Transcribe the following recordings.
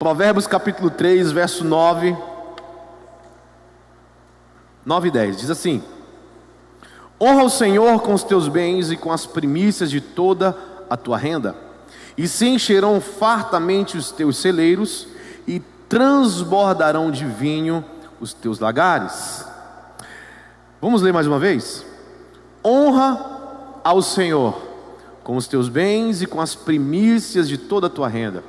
Provérbios capítulo 3, verso 9 e 10, diz assim: honra o Senhor com os teus bens e com as primícias de toda a tua renda, e se encherão fartamente os teus celeiros, e transbordarão de vinho os teus lagares. Vamos ler mais uma vez? Honra ao Senhor com os teus bens e com as primícias de toda a tua renda,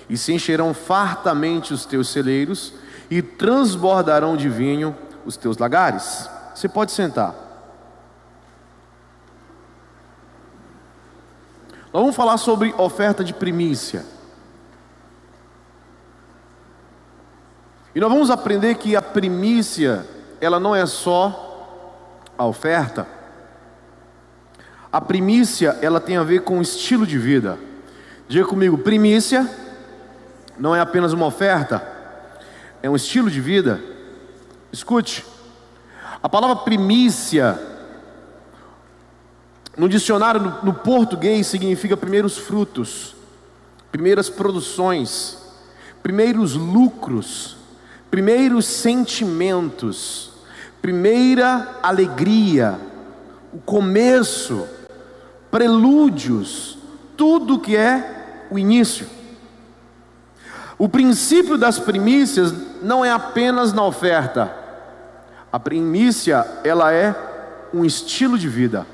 e se encherão fartamente os teus celeiros, e transbordarão de vinho os teus lagares. Você pode sentar. Nós vamos falar sobre oferta de primícia. E nós vamos aprender que a primícia, ela não é só a oferta. A primícia, ela tem a ver com estilo de vida. Diga comigo, primícia não é apenas uma oferta, é um estilo de vida. Escute, a palavra primícia no dicionário no português significa primeiros frutos, primeiras produções, primeiros lucros, primeiros sentimentos, primeira alegria, o começo, prelúdios, tudo que é o início. O princípio das primícias não é apenas na oferta. A primícia, ela é um estilo de vida.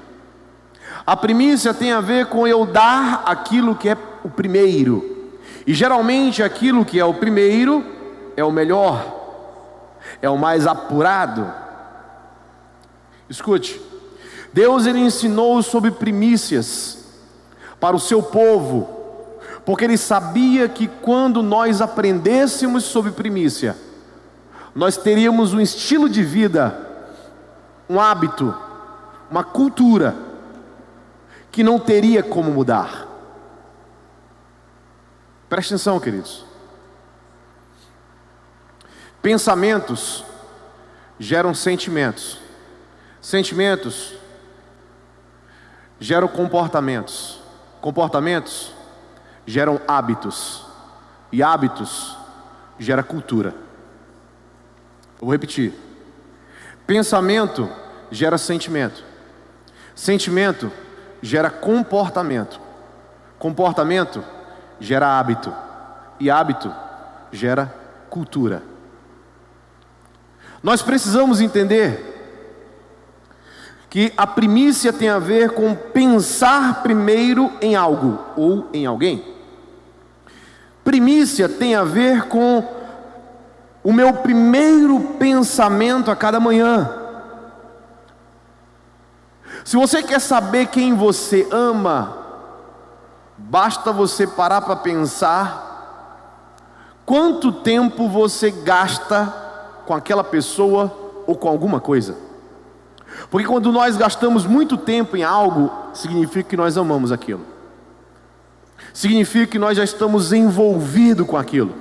A primícia tem a ver com eu dar aquilo que é o primeiro. E geralmente aquilo que é o primeiro é o melhor, é o mais apurado. Escute, Deus ele ensinou sobre primícias para o seu povo, porque Ele sabia que quando nós aprendêssemos sobre primícia, nós teríamos um estilo de vida, um hábito, uma cultura, que não teria como mudar. Preste atenção, queridos. Pensamentos geram sentimentos. Sentimentos geram comportamentos. Comportamentos geram hábitos, e hábitos gera cultura. Eu vou repetir: pensamento gera sentimento, sentimento gera comportamento, comportamento gera hábito, e hábito gera cultura. Nós precisamos entender que a primícia tem a ver com pensar primeiro em algo ou em alguém. Primícia tem a ver com o meu primeiro pensamento a cada manhã. Se você quer saber quem você ama, basta você parar para pensar quanto tempo você gasta com aquela pessoa ou com alguma coisa. Porque quando nós gastamos muito tempo em algo, significa que nós amamos aquilo, significa que nós já estamos envolvidos com aquilo.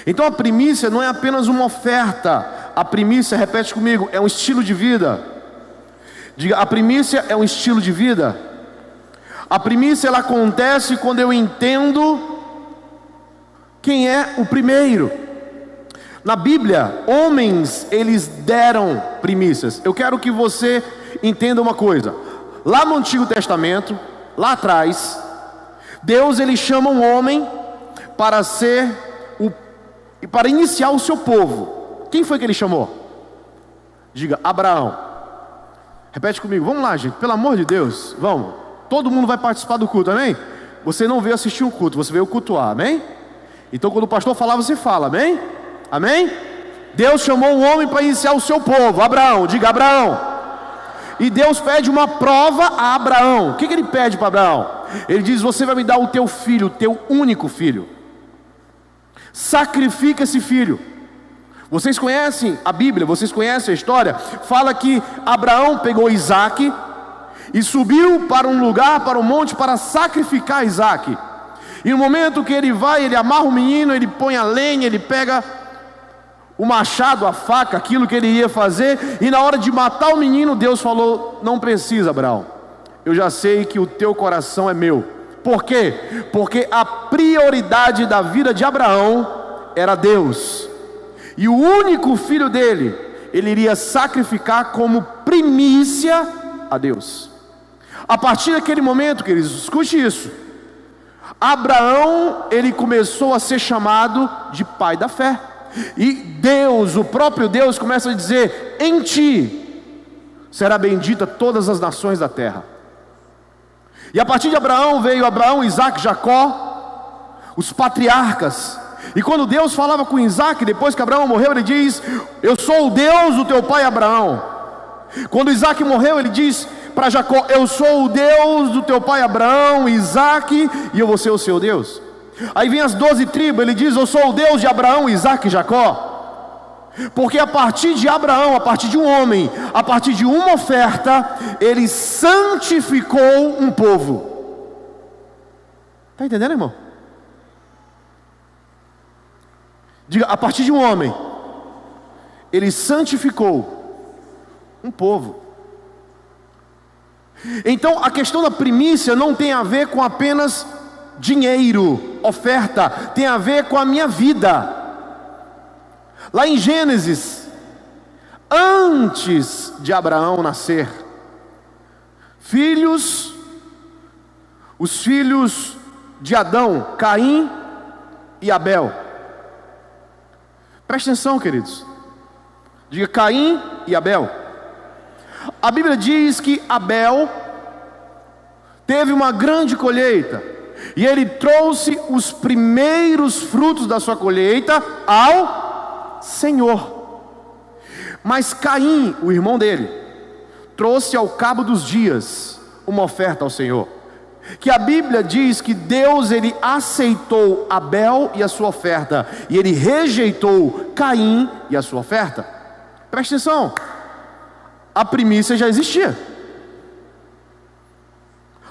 Então a primícia não é apenas uma oferta. A primícia, repete comigo, é um estilo de vida. Diga, a primícia é um estilo de vida. A primícia ela acontece quando eu entendo quem é o primeiro. Na Bíblia, homens, eles deram primícias. Eu quero que você entenda uma coisa. Lá no Antigo Testamento, lá atrás, Deus ele chama um homem para para iniciar o seu povo. Quem foi que ele chamou? Diga, Abraão. Repete comigo, vamos lá, gente, pelo amor de Deus, vamos. Todo mundo vai participar do culto, amém? Você não veio assistir um culto, você veio cultuar, amém? Então quando o pastor falar, você fala, amém? Amém? Deus chamou um homem para iniciar o seu povo, Abraão, diga Abraão. E Deus pede uma prova a Abraão. O que ele pede para Abraão? Ele diz, você vai me dar o teu filho, o teu único filho. Sacrifica esse filho. Vocês conhecem a Bíblia, vocês conhecem a história. Fala que Abraão pegou Isaac e subiu para um lugar, para um monte, para sacrificar Isaac. E no momento que ele vai, ele amarra o menino, ele põe a lenha, ele pega o machado, a faca, aquilo que ele ia fazer. E na hora de matar o menino, Deus falou, não precisa, Abraão, eu já sei que o teu coração é meu, Por quê? Porque a prioridade da vida de Abraão era Deus. E o único filho dele, ele iria sacrificar como primícia a Deus. A partir daquele momento, queridos, escute isso. Abraão, ele começou a ser chamado de pai da fé. E Deus, o próprio Deus, começa a dizer: em ti será bendita todas as nações da terra. E a partir de Abraão veio Abraão, Isaac, Jacó, os patriarcas. E quando Deus falava com Isaac, depois que Abraão morreu, ele diz: eu sou o Deus do teu pai Abraão. Quando Isaac morreu, ele diz para Jacó: eu sou o Deus do teu pai Abraão, Isaac, e eu vou ser o seu Deus. Aí vem as 12 tribos, ele diz: eu sou o Deus de Abraão, Isaac e Jacó. Porque a partir de Abraão, a partir de um homem, a partir de uma oferta, ele santificou um povo. Está entendendo, irmão? Diga: a partir de um homem, ele santificou um povo. Então a questão da primícia não tem a ver com apenas dinheiro, oferta, tem a ver com a minha vida. Lá em Gênesis, antes de Abraão nascer, os filhos de Adão, Caim e Abel. Preste atenção, queridos. Diga: Caim e Abel. A Bíblia diz que Abel teve uma grande colheita, e ele trouxe os primeiros frutos da sua colheita ao Senhor. Mas Caim, o irmão dele, trouxe ao cabo dos dias uma oferta ao Senhor, que a Bíblia diz que Deus, ele aceitou Abel e a sua oferta, e ele rejeitou Caim e a sua oferta. Preste atenção, a primícia já existia.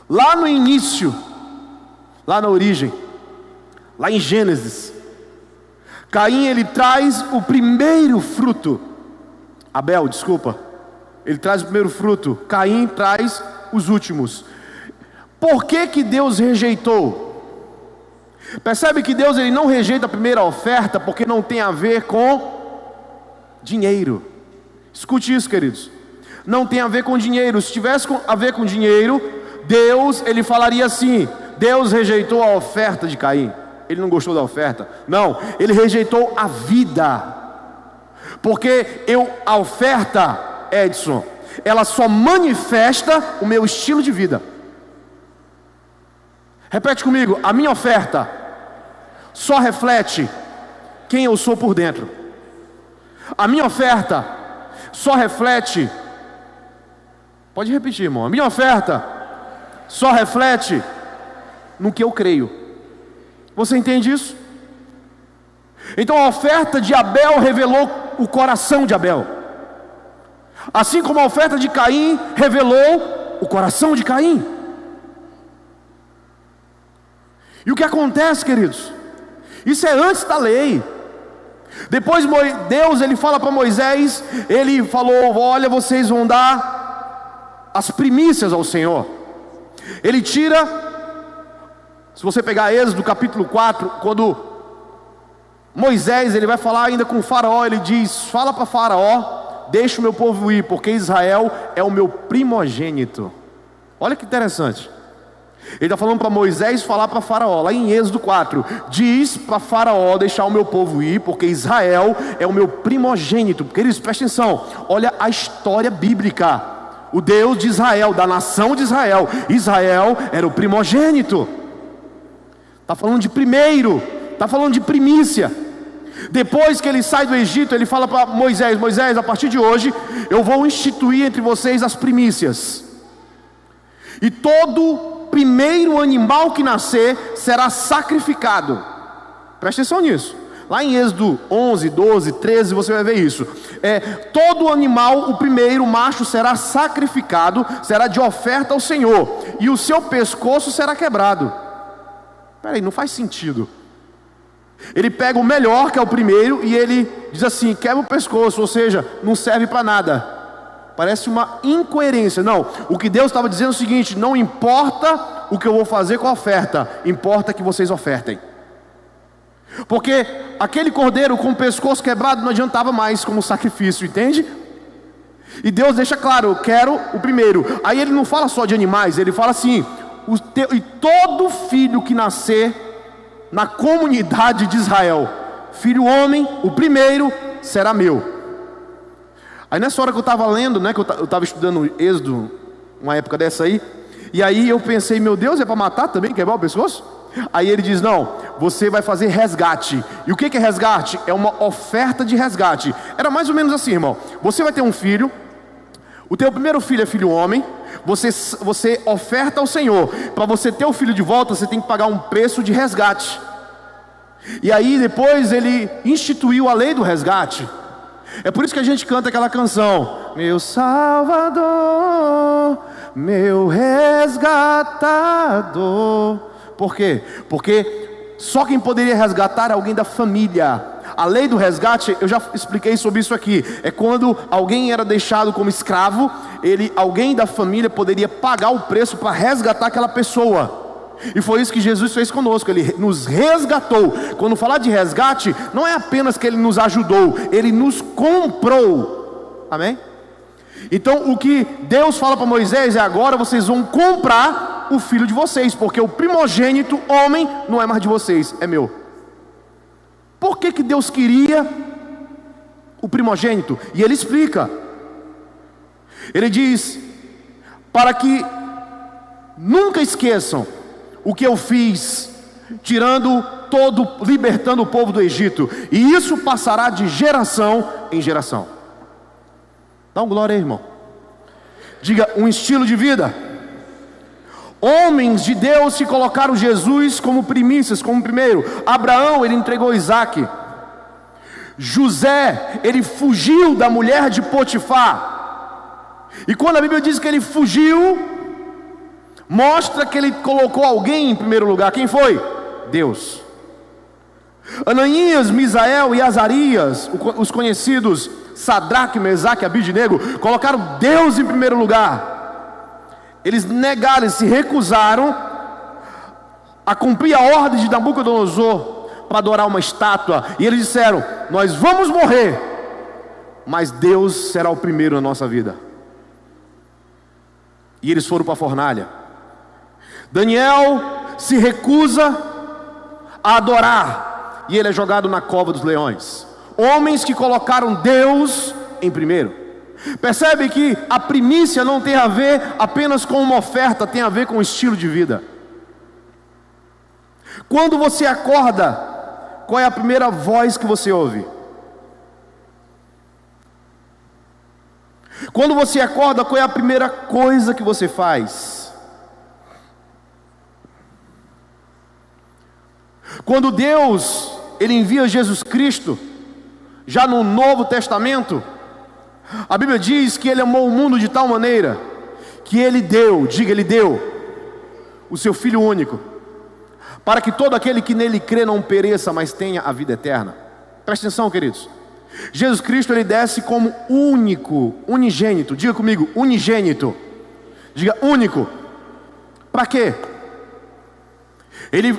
Lá no início, lá na origem, lá em Gênesis, Caim, ele traz o primeiro fruto. Abel, desculpa, ele traz o primeiro fruto. Caim traz os últimos. Por que que Deus rejeitou? Percebe que Deus, ele não rejeita a primeira oferta porque não tem a ver com dinheiro. Escute isso, queridos. Não tem a ver com dinheiro. Se tivesse a ver com dinheiro, Deus, ele falaria assim: Deus rejeitou a oferta de Caim, ele não gostou da oferta. Não, ele rejeitou a vida. Porque a oferta, Edson, ela só manifesta o meu estilo de vida. Repete comigo: a minha oferta só reflete quem eu sou por dentro. A minha oferta só reflete, pode repetir, irmão, a minha oferta só reflete no que eu creio. Você entende isso? Então a oferta de Abel revelou o coração de Abel, assim como a oferta de Caim revelou o coração de Caim. E o que acontece, queridos? Isso é antes da lei. Depois Deus, ele fala para Moisés, ele falou: olha, vocês vão dar as primícias ao Senhor. Ele tira, se você pegar Êxodo capítulo 4, quando Moisés, ele vai falar ainda com o faraó, ele diz: fala para faraó, deixa o meu povo ir, porque Israel é o meu primogênito. Olha que interessante. Ele está falando para Moisés falar para faraó, lá em Êxodo 4, diz para faraó deixar o meu povo ir, porque Israel é o meu primogênito. Queridos, presta atenção, olha a história bíblica. O Deus de Israel, da nação de Israel, Israel era o primogênito. Está falando de primeiro, está falando de primícia. Depois que ele sai do Egito, ele fala para Moisés: Moisés, a partir de hoje eu vou instituir entre vocês as primícias, e todo primeiro animal que nascer será sacrificado. Preste atenção nisso. Lá em Êxodo 11, 12, 13, você vai ver isso. Todo animal, o primeiro macho, será sacrificado, será de oferta ao Senhor, e o seu pescoço será quebrado. Espera aí, não faz sentido. Ele pega o melhor, que é o primeiro, e ele diz assim: quebra o pescoço, ou seja, não serve para nada. Parece uma incoerência. Não, o que Deus estava dizendo é o seguinte: não importa o que eu vou fazer com a oferta, importa que vocês ofertem. Porque aquele cordeiro com o pescoço quebrado não adiantava mais como sacrifício, entende? E Deus deixa claro, eu quero o primeiro. Aí ele não fala só de animais, ele fala assim: e todo filho que nascer na comunidade de Israel, filho homem, o primeiro será meu. Aí nessa hora que eu estava lendo, né, que eu estava estudando Êxodo, uma época dessa aí, e aí eu pensei, meu Deus, é para matar também, quebrar o pescoço? Aí ele diz, não, você vai fazer resgate. E o que é resgate? É uma oferta de resgate. Era mais ou menos assim, irmão: você vai ter um filho, o teu primeiro filho é filho homem, você oferta ao Senhor. Para você ter o filho de volta, você tem que pagar um preço de resgate. E aí depois ele instituiu a lei do resgate. É por isso que a gente canta aquela canção: meu Salvador, meu resgatador. Por quê? Porque só quem poderia resgatar é alguém da família. A lei do resgate, eu já expliquei sobre isso aqui, é quando alguém era deixado como escravo, alguém da família poderia pagar o preço para resgatar aquela pessoa. E foi isso que Jesus fez conosco, Ele nos resgatou. Quando falar de resgate, não é apenas que Ele nos ajudou, Ele nos comprou. Amém? Então o que Deus fala para Moisés é: agora vocês vão comprar o filho de vocês, porque o primogênito homem não é mais de vocês, é meu. Por que Deus queria o primogênito? E Ele explica. Ele diz: para que nunca esqueçam o que eu fiz, libertando o povo do Egito, e isso passará de geração em geração. Dá um glória aí, irmão. Diga: um estilo de vida. Homens de Deus que colocaram Jesus como primícias, como primeiro. Abraão, ele entregou Isaac. José, ele fugiu da mulher de Potifar. E quando a Bíblia diz que ele fugiu, mostra que ele colocou alguém em primeiro lugar. Quem foi? Deus. Ananias, Misael e Azarias, os conhecidos Sadraque, Mesaque e Abidnego, colocaram Deus em primeiro lugar. Eles negaram, eles se recusaram a cumprir a ordem de Nabucodonosor para adorar uma estátua. E eles disseram: nós vamos morrer, mas Deus será o primeiro na nossa vida. E eles foram para a fornalha. Daniel se recusa a adorar, e ele é jogado na cova dos leões. Homens que colocaram Deus em primeiro. Percebe que a primícia não tem a ver apenas com uma oferta, tem a ver com o estilo de vida. Quando você acorda, qual é a primeira voz que você ouve? Quando você acorda, qual é a primeira coisa que você faz? Quando Deus, Ele envia Jesus Cristo, já no Novo Testamento, a Bíblia diz que Ele amou o mundo de tal maneira que Ele deu, diga, Ele deu o seu Filho único, para que todo aquele que nele crê não pereça, mas tenha a vida eterna. Presta atenção, queridos. Jesus Cristo, Ele desce como único, unigênito. Diga comigo, unigênito. Diga, único. Para quê?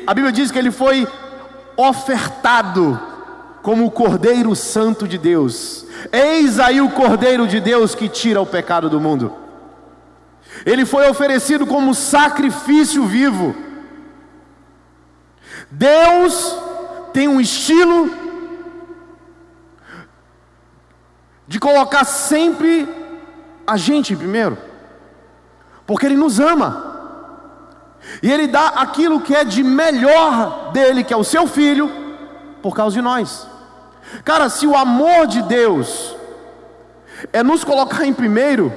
A Bíblia diz que Ele foi ofertado como o Cordeiro Santo de Deus. Eis aí o Cordeiro de Deus que tira o pecado do mundo. Ele foi oferecido como sacrifício vivo. Deus tem um estilo de colocar sempre a gente em primeiro, porque Ele nos ama, e Ele dá aquilo que é de melhor dEle, que é o seu Filho, por causa de nós. Cara, se o amor de Deus é nos colocar em primeiro,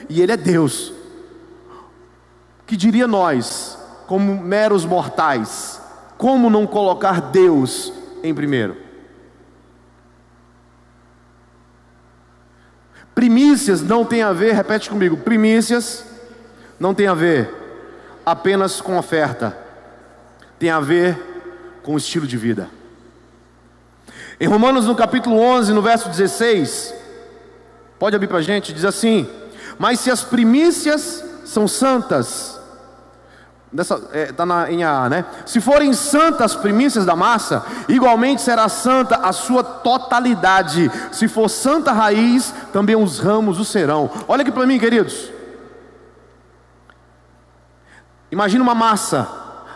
e Ele é Deus, que diria nós, como meros mortais, como não colocar Deus em primeiro? Primícias não tem a ver, repete comigo, primícias não tem a ver apenas com oferta, tem a ver com o estilo de vida. Em Romanos, no capítulo 11, no verso 16, pode abrir para a gente, diz assim: mas se as primícias são santas, Está em AA, né? Se forem santas as primícias da massa, igualmente será santa a sua totalidade. Se for santa a raiz, também os ramos o serão. Olha aqui para mim, queridos. Imagina uma massa.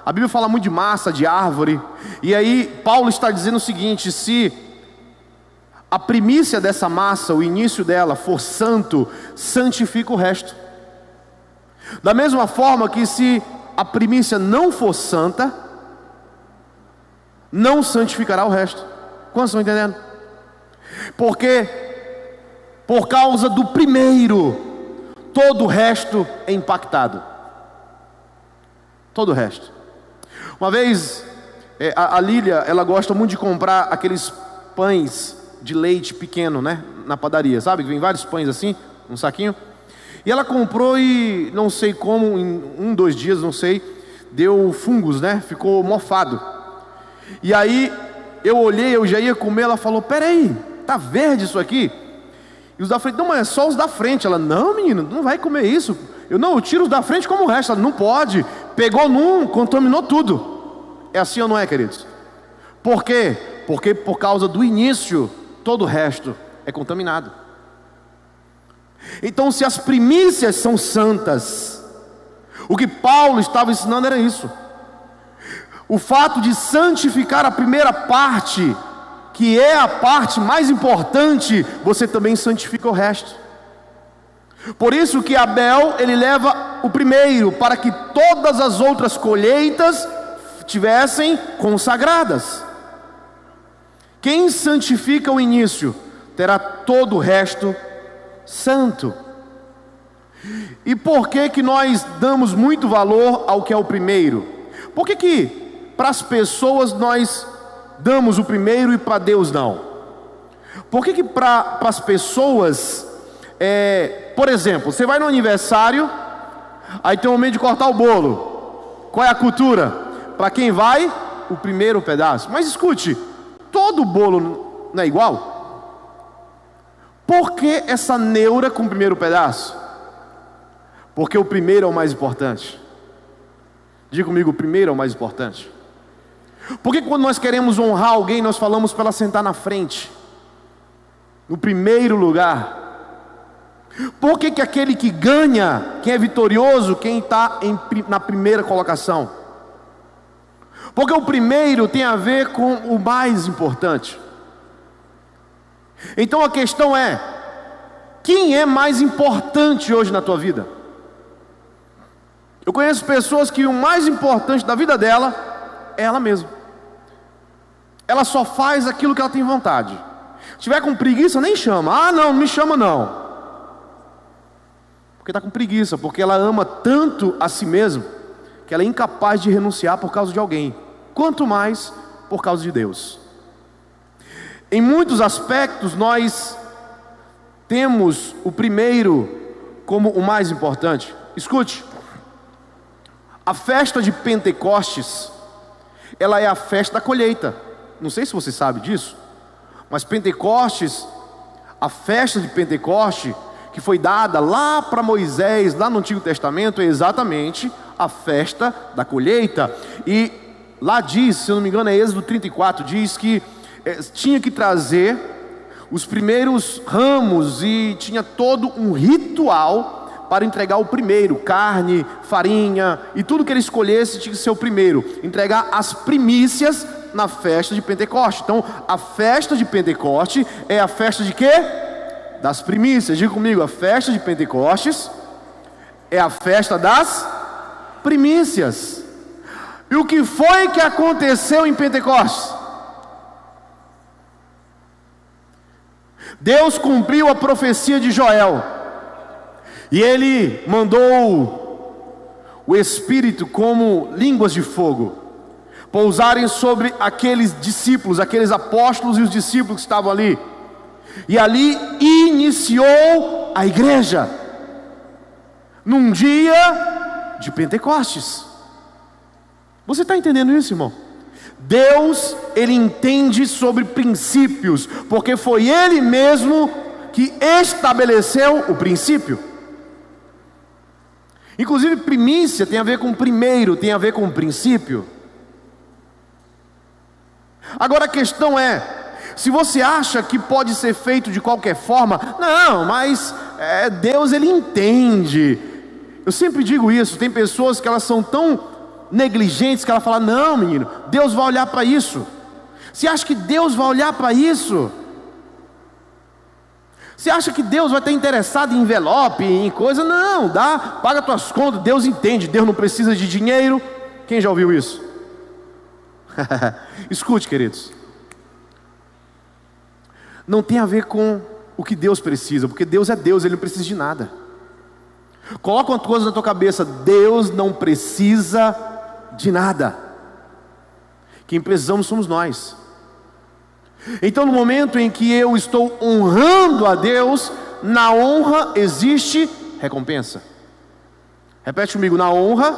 A Bíblia fala muito de massa, de árvore. E aí Paulo está dizendo o seguinte: se a primícia dessa massa, o início dela, for santo, santifica o resto. Da mesma forma que se a primícia não for santa, não santificará o resto. Quantos estão entendendo? Porque por causa do primeiro, todo o resto é impactado. Todo o resto. Uma vez, a Lília, ela gosta muito de comprar aqueles pães de leite pequeno, né? Na padaria, sabe? Que vem vários pães assim, um saquinho. E ela comprou e não sei como, em 2 dias, não sei, deu fungos, né? Ficou mofado. E aí eu olhei, eu já ia comer, ela falou: peraí, tá verde isso aqui? E os da frente: não, mas é só os da frente. Ela: não, menino, não vai comer isso. Eu tiro os da frente como o resto. Ela: não pode. Pegou num, contaminou tudo. É assim ou não é, queridos? Por quê? Porque por causa do início, todo o resto é contaminado. Então, se as primícias são santas, o que Paulo estava ensinando era isso. O fato de santificar a primeira parte, que é a parte mais importante, você também santifica o resto. Por isso que Abel, ele leva o primeiro, para que todas as outras colheitas tivessem consagradas. Quem santifica o início, terá todo o resto santo. E por que nós damos muito valor ao que é o primeiro? Por que para as pessoas nós damos o primeiro e para Deus não? Por que para as pessoas, por exemplo, você vai no aniversário, aí tem o momento de cortar o bolo. Qual é a cultura? Para quem vai, o primeiro pedaço. Mas escute, todo bolo não é igual? Por que essa neura com o primeiro pedaço? Porque o primeiro é o mais importante. Diga comigo: o primeiro é o mais importante. Porque quando nós queremos honrar alguém, nós falamos para ela sentar na frente, no primeiro lugar? Por que aquele que ganha, quem é vitorioso, quem está na primeira colocação? Porque o primeiro tem a ver com o mais importante. Então a questão é: quem é mais importante hoje na tua vida? Eu conheço pessoas que o mais importante da vida dela é ela mesma. Ela só faz aquilo que ela tem vontade. Se tiver com preguiça, nem chama. Ah, não me chama não. Porque está com preguiça, porque ela ama tanto a si mesma, que ela é incapaz de renunciar por causa de alguém, quanto mais por causa de Deus. Em muitos aspectos nós temos o primeiro como o mais importante. Escute, a festa de Pentecostes, ela é a festa da colheita. Não sei se você sabe disso, mas Pentecostes, a festa de Pentecoste, que foi dada lá para Moisés, lá no Antigo Testamento, é exatamente a festa da colheita. E lá diz, se eu não me engano é Êxodo 34, diz que tinha que trazer os primeiros ramos e tinha todo um ritual para entregar o primeiro, carne, farinha e tudo que ele escolhesse tinha que ser o primeiro, entregar as primícias na festa de Pentecoste. Então a festa de Pentecoste é a festa de quê? Das primícias. Diga comigo: a festa de Pentecostes é a festa das primícias. E o que foi que aconteceu em Pentecostes? Deus cumpriu a profecia de Joel, e ele mandou o Espírito como línguas de fogo pousarem sobre aqueles discípulos, aqueles apóstolos e os discípulos que estavam ali. E ali iniciou a igreja, num dia de Pentecostes. Você está entendendo isso, irmão? Deus, Ele entende sobre princípios, porque foi Ele mesmo que estabeleceu o princípio. Inclusive primícia tem a ver com primeiro, tem a ver com princípio. Agora a questão é, se você acha que pode ser feito de qualquer forma, não, mas Deus ele entende. Eu sempre digo isso, tem pessoas que elas são tão negligentes que ela fala, não menino, Deus vai olhar para isso. Você acha que Deus vai olhar para isso? Você acha que Deus vai estar interessado em envelope, em coisa? Não, paga tuas contas, Deus entende, Deus não precisa de dinheiro. Quem já ouviu isso? Escute, queridos, não tem a ver com o que Deus precisa, porque Deus é Deus, Ele não precisa de nada. Coloca uma coisa na tua cabeça, Deus não precisa de nada. Quem precisamos somos nós. Então no momento em que eu estou honrando a Deus, na honra existe recompensa. Repete comigo, na honra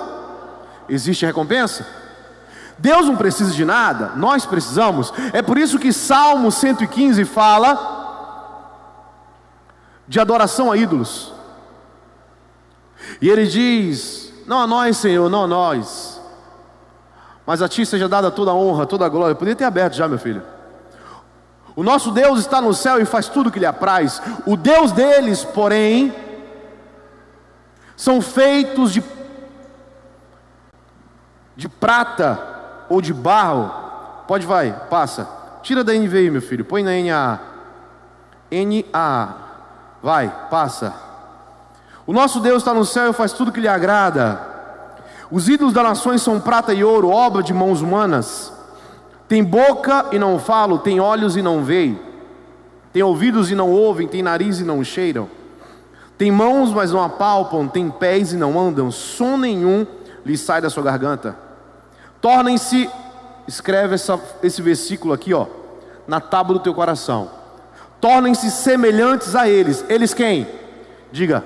existe recompensa. Deus não precisa de nada, nós precisamos. É por isso que Salmo 115 fala de adoração a ídolos. E ele diz, não a nós Senhor, não a nós, mas a Ti seja dada toda a honra, toda a glória. Eu poderia ter aberto já, meu filho. O nosso Deus está no céu e faz tudo o que lhe apraz. O Deus deles, porém, são feitos de prata ou de barro. Passa. Tira da NVI, meu filho, põe na NAA. NAA, vai, passa. O nosso Deus está no céu e faz tudo que lhe agrada. Os ídolos das nações são prata e ouro, obra de mãos humanas. Tem boca e não falam, tem olhos e não veem, tem ouvidos e não ouvem, tem nariz e não cheiram, tem mãos mas não apalpam, tem pés e não andam, som nenhum lhe sai da sua garganta. Tornem-se, escreve esse versículo aqui, na tábua do teu coração. Tornem-se semelhantes a eles. Eles quem? Diga,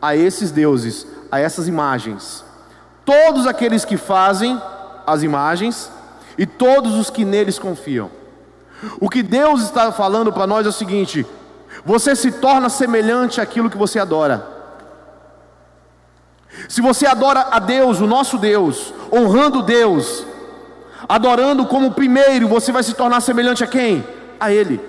a esses deuses, a essas imagens. Todos aqueles que fazem as imagens e todos os que neles confiam. O que Deus está falando para nós é o seguinte: você se torna semelhante àquilo que você adora. Se você adora a Deus, o nosso Deus, honrando Deus, adorando como primeiro, você vai se tornar semelhante a quem? A Ele.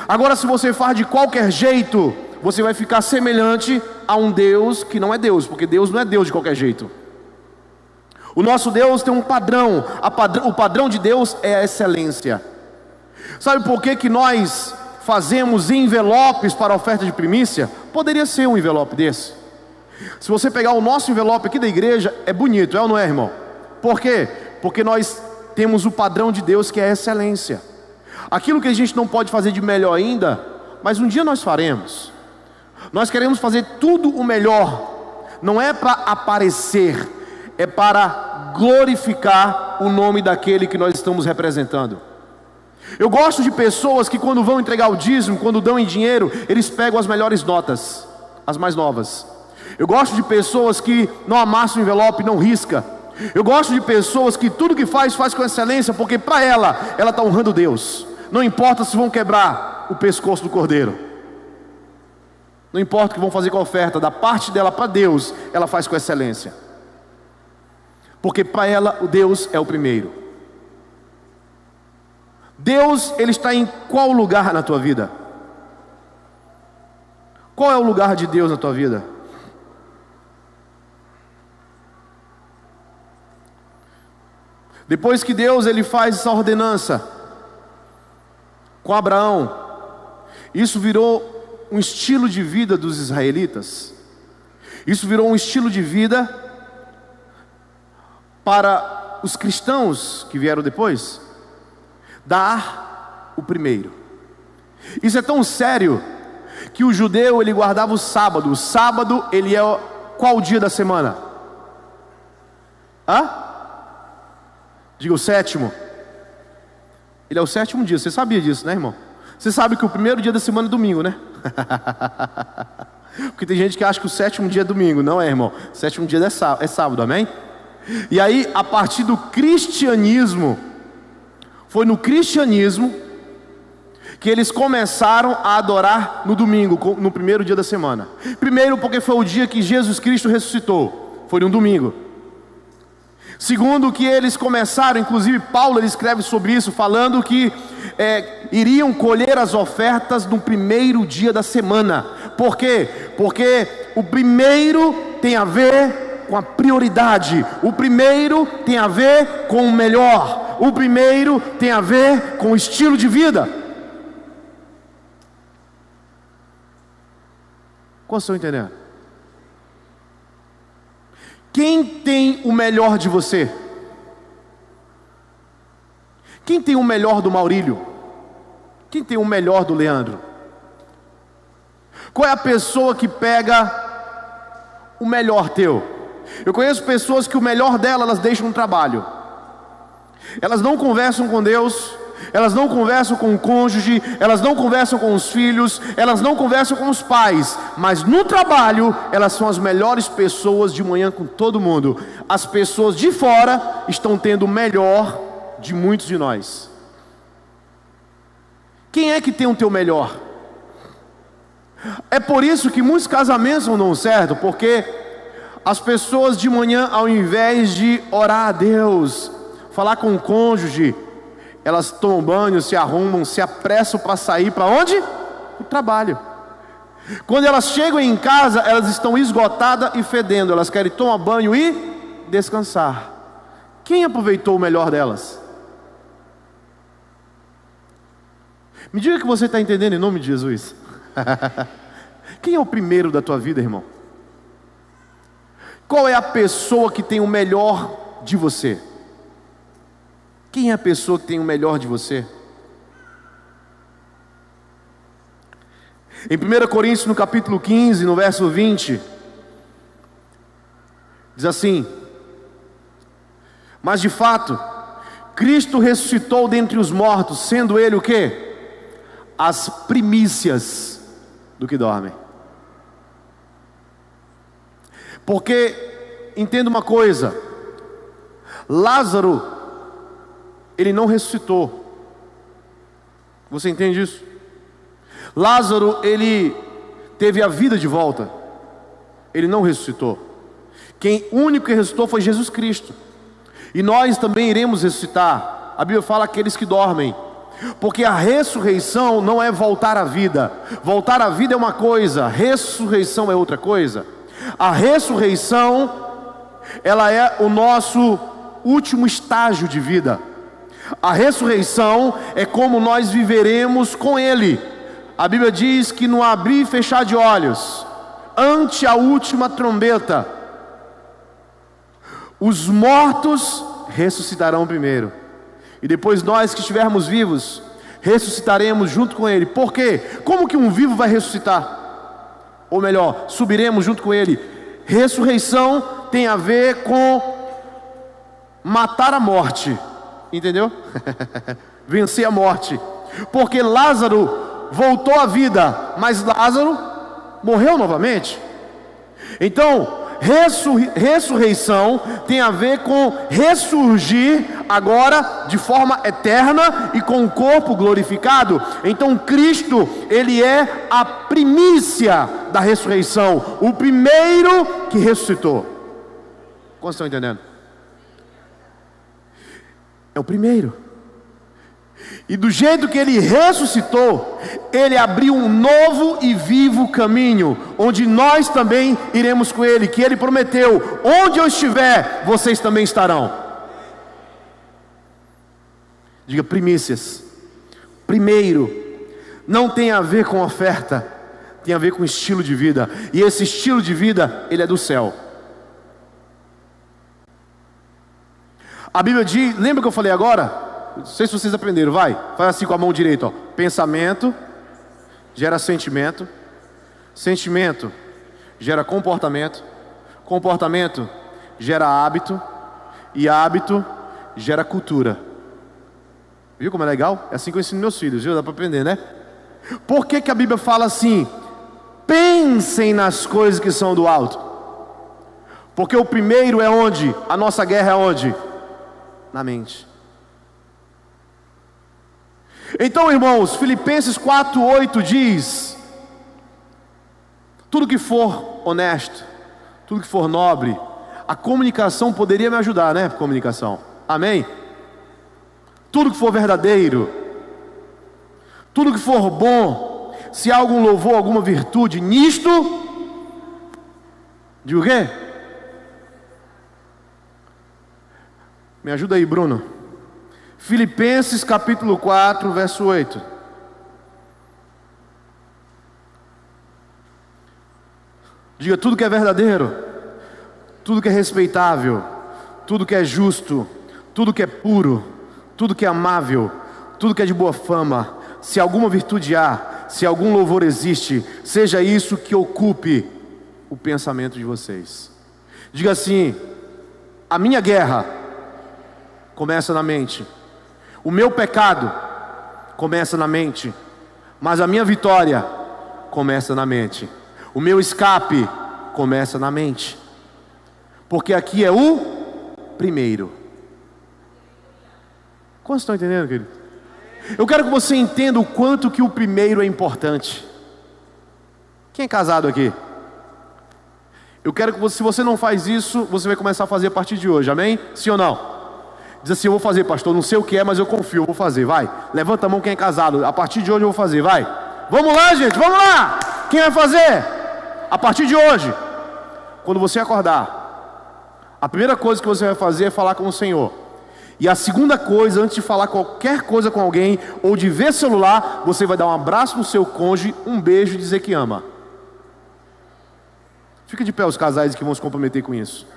Agora, se você faz de qualquer jeito, você vai ficar semelhante a um Deus que não é Deus, porque Deus não é Deus de qualquer jeito. O nosso Deus tem um padrão, o padrão de Deus é a excelência. Sabe por que nós fazemos envelopes para a oferta de primícia? Poderia ser um envelope desse. Se você pegar o nosso envelope aqui da igreja, é bonito, é ou não é, irmão? Por quê? Porque nós temos o padrão de Deus que é a excelência. Aquilo que a gente não pode fazer de melhor ainda, mas um dia nós faremos. Nós queremos fazer tudo o melhor. Não é para aparecer, é para glorificar o nome daquele que nós estamos representando. Eu gosto de pessoas que quando vão entregar o dízimo, quando dão em dinheiro, eles pegam as melhores notas, as mais novas. Eu gosto de pessoas que não amassam o envelope, não risca. Eu gosto de pessoas que tudo que faz com excelência, porque para ela está honrando Deus. Não importa se vão quebrar o pescoço do cordeiro, não importa o que vão fazer com a oferta, da parte dela para Deus, ela faz com excelência. Porque para ela o Deus é o primeiro. Deus, Ele está em qual lugar na tua vida? Qual é o lugar de Deus na tua vida? Depois que Deus Ele faz essa ordenança com Abraão, isso virou um estilo de vida dos israelitas. Isso virou um estilo de vida para os cristãos que vieram depois. Dar o primeiro. Isso é tão sério que o judeu ele guardava o sábado. O sábado ele é qual dia da semana? Diga o sétimo. Ele é o sétimo dia. Você sabia disso, né, irmão? Você sabe que o primeiro dia da semana é domingo, né? Porque tem gente que acha que o sétimo dia é domingo. Não é, irmão. O sétimo dia é sábado, amém? E aí, a partir do cristianismo, foi no cristianismo que eles começaram a adorar no domingo, no primeiro dia da semana. Primeiro porque foi o dia que Jesus Cristo ressuscitou. foi num domingo. Segundo, que eles começaram, inclusive Paulo ele escreve sobre isso, falando que iriam colher as ofertas no primeiro dia da semana. Por quê? Porque o primeiro tem a ver com a prioridade, o primeiro tem a ver com o melhor, o primeiro tem a ver com o estilo de vida. Como estão entendendo? Quem tem o melhor de você? Quem tem o melhor do Maurílio? Quem tem o melhor do Leandro? Qual é a pessoa que pega o melhor teu? Eu conheço pessoas que o melhor dela elas deixam no trabalho. Elas não conversam com Deus, elas não conversam com o cônjuge, elas não conversam com os filhos, elas não conversam com os pais, mas no trabalho elas são as melhores pessoas de manhã com todo mundo. As pessoas de fora estão tendo o melhor de muitos de nós. Quem é que tem o teu melhor? É por isso que muitos casamentos não dão certo, porque as pessoas de manhã, ao invés de orar a Deus, falar com o cônjuge, elas tomam banho, se arrumam, se apressam para sair para onde? O trabalho. Quando elas chegam em casa, elas estão esgotadas e fedendo. Elas querem tomar banho e descansar. Quem aproveitou o melhor delas? Me diga que você está entendendo em nome de Jesus. Quem é o primeiro da tua vida, irmão? Qual é a pessoa que tem o melhor de você? Quem é a pessoa que tem o melhor de você? Em 1 Coríntios, no capítulo 15, no verso 20, diz assim: mas de fato, Cristo ressuscitou dentre os mortos, sendo Ele o quê? As primícias do que dormem. Porque, entenda uma coisa, Lázaro, ele não ressuscitou. Você entende isso? Lázaro, ele teve a vida de volta. Ele não ressuscitou. O único que ressuscitou foi Jesus Cristo. E nós também iremos ressuscitar. A Bíblia fala aqueles que dormem. Porque a ressurreição não é voltar à vida. Voltar à vida é uma coisa, ressurreição é outra coisa. A ressurreição, ela é o nosso último estágio de vida. A ressurreição é como nós viveremos com Ele. A Bíblia diz que no abrir e fechar de olhos, ante a última trombeta, os mortos ressuscitarão primeiro. E depois nós que estivermos vivos, ressuscitaremos junto com Ele. Por quê? Como que um vivo vai ressuscitar? Ou melhor, subiremos junto com Ele. Ressurreição tem a ver com matar a morte. Entendeu? Vencer a morte. Porque Lázaro voltou à vida, mas Lázaro morreu novamente. Então, ressurreição tem a ver com ressurgir agora de forma eterna e com o corpo glorificado. Então Cristo, Ele é a primícia da ressurreição, o primeiro que ressuscitou. Como estão entendendo? É o primeiro. E do jeito que Ele ressuscitou, Ele abriu um novo e vivo caminho, onde nós também iremos com Ele, que Ele prometeu: onde eu estiver, vocês também estarão. Diga: primícias. Primeiro, não tem a ver com oferta, tem a ver com estilo de vida. E esse estilo de vida, ele é do céu. A Bíblia diz, lembra que eu falei agora? Não sei se vocês aprenderam, vai. Faz assim com a mão direita, ó. Pensamento gera sentimento. Sentimento gera comportamento. Comportamento gera hábito. E hábito gera cultura. Viu como é legal? É assim que eu ensino meus filhos, viu? Dá para aprender, né? Por que a Bíblia fala assim? Pensem nas coisas que são do alto. Porque o primeiro é onde? A nossa guerra é onde? Na mente. Então, irmãos, Filipenses 4:8 diz: tudo que for honesto, tudo que for nobre, a comunicação poderia me ajudar, né? Comunicação, amém? Tudo que for verdadeiro, tudo que for bom, se há algum louvor, alguma virtude nisto, diga o quê? Me ajuda aí, Bruno. Filipenses capítulo 4, verso 8. Diga: tudo que é verdadeiro, tudo que é respeitável, tudo que é justo, tudo que é puro, tudo que é amável, tudo que é de boa fama, se alguma virtude há, se algum louvor existe, seja isso que ocupe o pensamento de vocês. Diga assim: a minha guerra começa na mente, o meu pecado começa na mente, mas a minha vitória começa na mente, o meu escape começa na mente, porque aqui é o primeiro. Quantos estão entendendo, querido? Eu quero que você entenda o quanto que o primeiro é importante. Quem é casado aqui? Eu quero que você, se você não faz isso, você vai começar a fazer a partir de hoje, amém? Sim ou não? Diz assim: eu vou fazer, pastor, não sei o que é, mas eu confio, eu vou fazer, vai. Levanta a mão quem é casado, a partir de hoje eu vou fazer, vai. Vamos lá, gente, vamos lá. Quem vai fazer? A partir de hoje, quando você acordar, a primeira coisa que você vai fazer é falar com o Senhor. E a segunda coisa, antes de falar qualquer coisa com alguém, ou de ver celular, você vai dar um abraço no seu cônjuge, um beijo e dizer que ama. Fica de pé os casais que vão se comprometer com isso.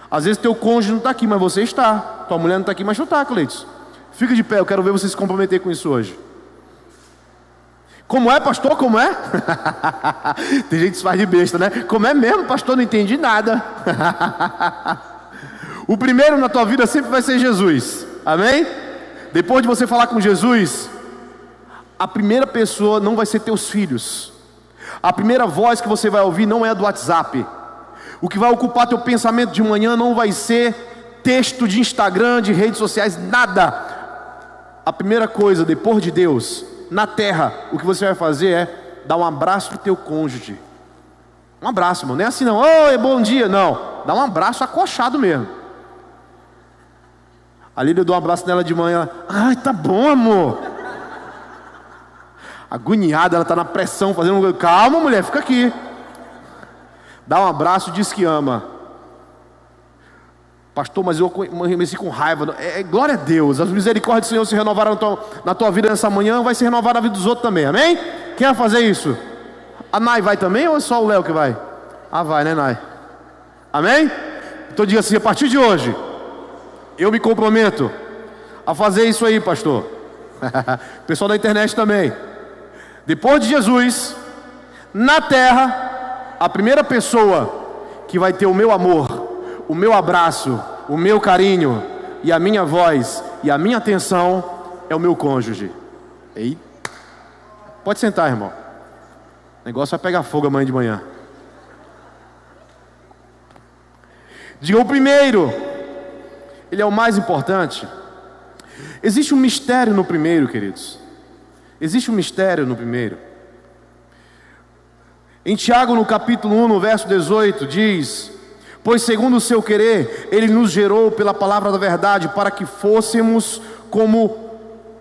Às vezes teu cônjuge não está aqui, mas você está. Tua mulher não está aqui, mas tu está, Cleiton. Fica de pé, eu quero ver você se comprometer com isso hoje. Como é, pastor? Como é? Tem gente que se faz de besta, né? Como é mesmo, pastor? Não entendi nada. O primeiro na tua vida sempre vai ser Jesus, amém? Depois de você falar com Jesus, a primeira pessoa não vai ser teus filhos. A primeira voz que você vai ouvir não é a do WhatsApp. O que vai ocupar teu pensamento de manhã não vai ser texto de Instagram, de redes sociais, nada. A primeira coisa, depois de Deus, na terra, o que você vai fazer é dar um abraço pro teu cônjuge. Um abraço, irmão, não é assim não: oi, bom dia, não. Dá um abraço acochado mesmo. Ali eu dou um abraço nela de manhã. Ai, tá bom, amor. Agoniada, ela tá na pressão, fazendo... Calma, mulher, fica aqui. Dá um abraço, diz que ama. Pastor, mas eu comecei com raiva. Glória a Deus, as misericórdias do Senhor se renovaram na tua vida nessa manhã, vai se renovar na vida dos outros também, amém? Quem vai fazer isso? A Nai vai também ou é só o Léo que vai? Ah, vai, né, Nai? Amém? Então diga assim: a partir de hoje, eu me comprometo a fazer isso aí, pastor. Pessoal da internet também. Depois de Jesus, na terra, a primeira pessoa que vai ter o meu amor, o meu abraço, o meu carinho e a minha voz e a minha atenção é o meu cônjuge. Ei, pode sentar, irmão. O negócio vai pegar fogo amanhã de manhã. Diga: o primeiro, ele é o mais importante. Existe um mistério no primeiro, queridos. Existe um mistério no primeiro. Em Tiago, no capítulo 1, no verso 18, diz: pois segundo o seu querer, Ele nos gerou pela palavra da verdade, para que fôssemos como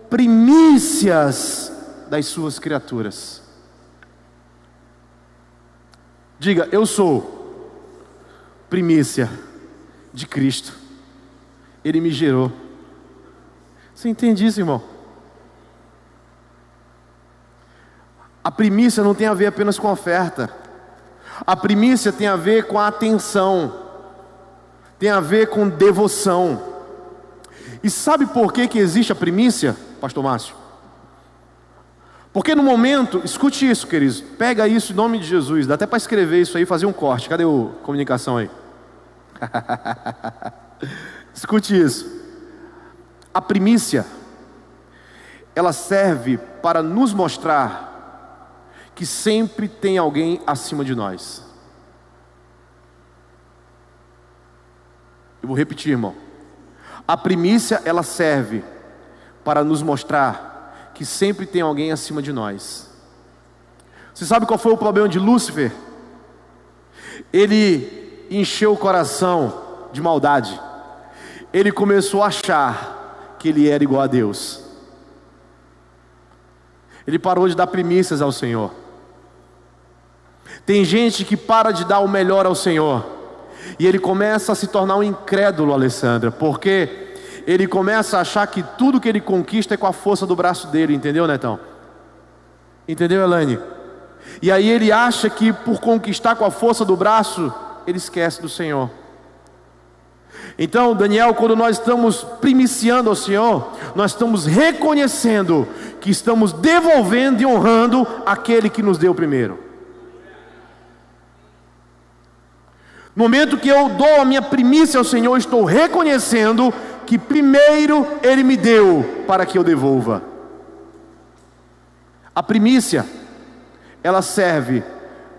primícias das suas criaturas. Diga: eu sou primícia de Cristo. Ele me gerou. Você entende isso, irmão? A primícia não tem a ver apenas com a oferta. A primícia tem a ver com a atenção, tem a ver com devoção. E sabe por que existe a primícia, pastor Márcio? Porque no momento, escute isso, queridos, pega isso em nome de Jesus, dá até para escrever isso aí, fazer um corte. Cadê o comunicação aí? Escute isso. A primícia, ela serve para nos mostrar que sempre tem alguém acima de nós. Eu vou repetir, irmão. A primícia, ela serve para nos mostrar que sempre tem alguém acima de nós. Você sabe qual foi o problema de Lúcifer? Ele encheu o coração de maldade. Ele começou a achar que ele era igual a Deus. Ele parou de dar primícias ao Senhor. Tem gente que para de dar o melhor ao Senhor, e ele começa a se tornar um incrédulo, Alessandra, porque ele começa a achar que tudo que ele conquista é com a força do braço dele, entendeu, Netão? Entendeu, Elaine? E aí ele acha que por conquistar com a força do braço, ele esquece do Senhor. Então, Daniel, quando nós estamos primiciando ao Senhor, nós estamos reconhecendo que estamos devolvendo e honrando aquele que nos deu primeiro. No momento que eu dou a minha primícia ao Senhor, eu estou reconhecendo que primeiro Ele me deu para que eu devolva. A primícia, ela serve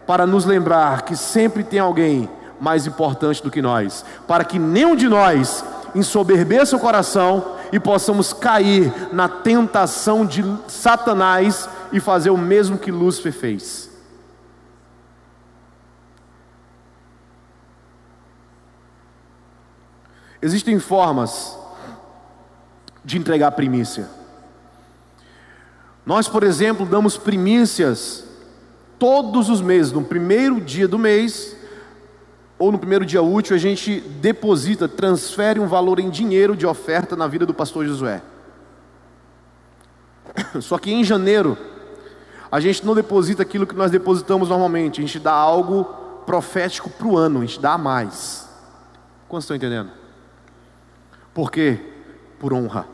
para nos lembrar que sempre tem alguém mais importante do que nós, para que nenhum de nós ensoberbeça o coração e possamos cair na tentação de Satanás e fazer o mesmo que Lúcifer fez. Existem formas de entregar primícia. Nós, por exemplo, damos primícias todos os meses. No primeiro dia do mês, ou no primeiro dia útil, a gente deposita, transfere um valor em dinheiro de oferta na vida do pastor Josué. Só que em janeiro, a gente não deposita aquilo que nós depositamos normalmente. A gente dá algo profético para o ano, a gente dá a mais. Quantos estão entendendo? Por quê? Por honra.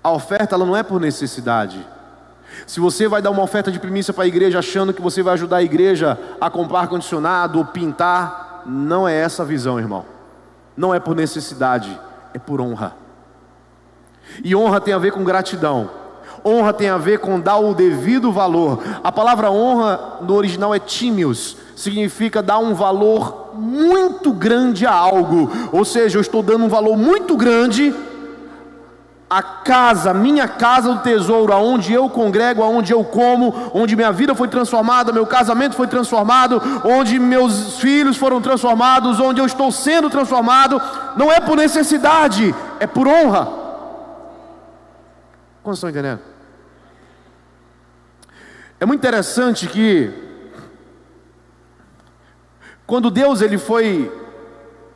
A oferta, ela não é por necessidade. Se você vai dar uma oferta de primícia para a igreja achando que você vai ajudar a igreja a comprar ar-condicionado ou pintar, não é essa a visão, irmão. Não é por necessidade, é por honra. E honra tem a ver com gratidão. Honra tem a ver com dar o devido valor. A palavra honra no original é tímios, significa dar um valor muito grande a algo. Ou seja, eu estou dando um valor muito grande a casa, minha casa do tesouro, aonde eu congrego, aonde eu como, onde minha vida foi transformada, meu casamento foi transformado, onde meus filhos foram transformados, onde eu estou sendo transformado. Não é por necessidade, é por honra. Como estão entendendo? É muito interessante que quando Deus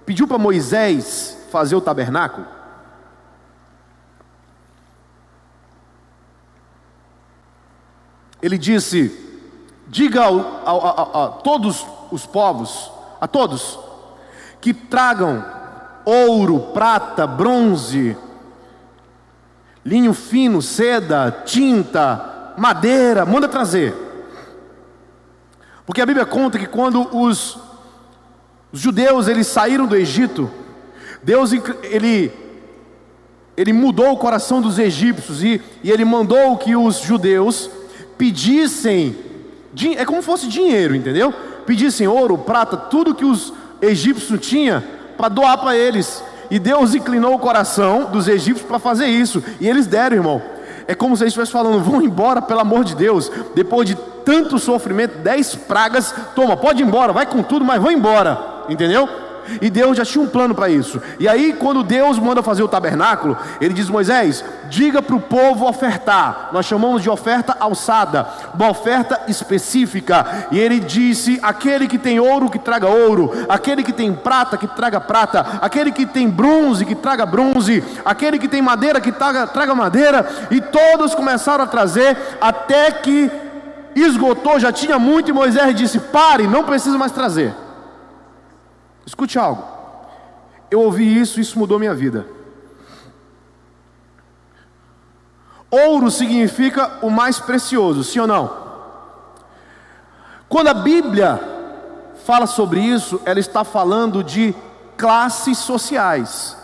pediu para Moisés fazer o tabernáculo, Ele disse: diga a todos os povos, a todos, que tragam ouro, prata, bronze, linho fino, seda, tinta, madeira, manda trazer. Porque a Bíblia conta que quando os judeus eles saíram do Egito, Deus ele mudou o coração dos egípcios e ele mandou que os judeus pedissem, é como se fosse dinheiro, entendeu? Pedissem ouro, prata, tudo que os egípcios tinham para doar para eles. E Deus inclinou o coração dos egípcios para fazer isso. E eles deram, irmão. É como se eles estivessem falando: vão embora, pelo amor de Deus. Depois de tanto sofrimento, 10 pragas, toma, pode ir embora, vai com tudo, mas vão embora. Entendeu? E Deus já tinha um plano para isso. E aí quando Deus manda fazer o tabernáculo, Ele diz: Moisés, diga para o povo ofertar. Nós chamamos de oferta alçada, uma oferta específica. E Ele disse: aquele que tem ouro, que traga ouro, aquele que tem prata, que traga prata, aquele que tem bronze, que traga bronze, aquele que tem madeira, que traga madeira. E todos começaram a trazer, até que esgotou, já tinha muito. E Moisés disse: pare, não precisa mais trazer. Escute algo, eu ouvi isso mudou minha vida. Ouro significa o mais precioso, sim ou não? Quando a Bíblia fala sobre isso, ela está falando de classes sociais.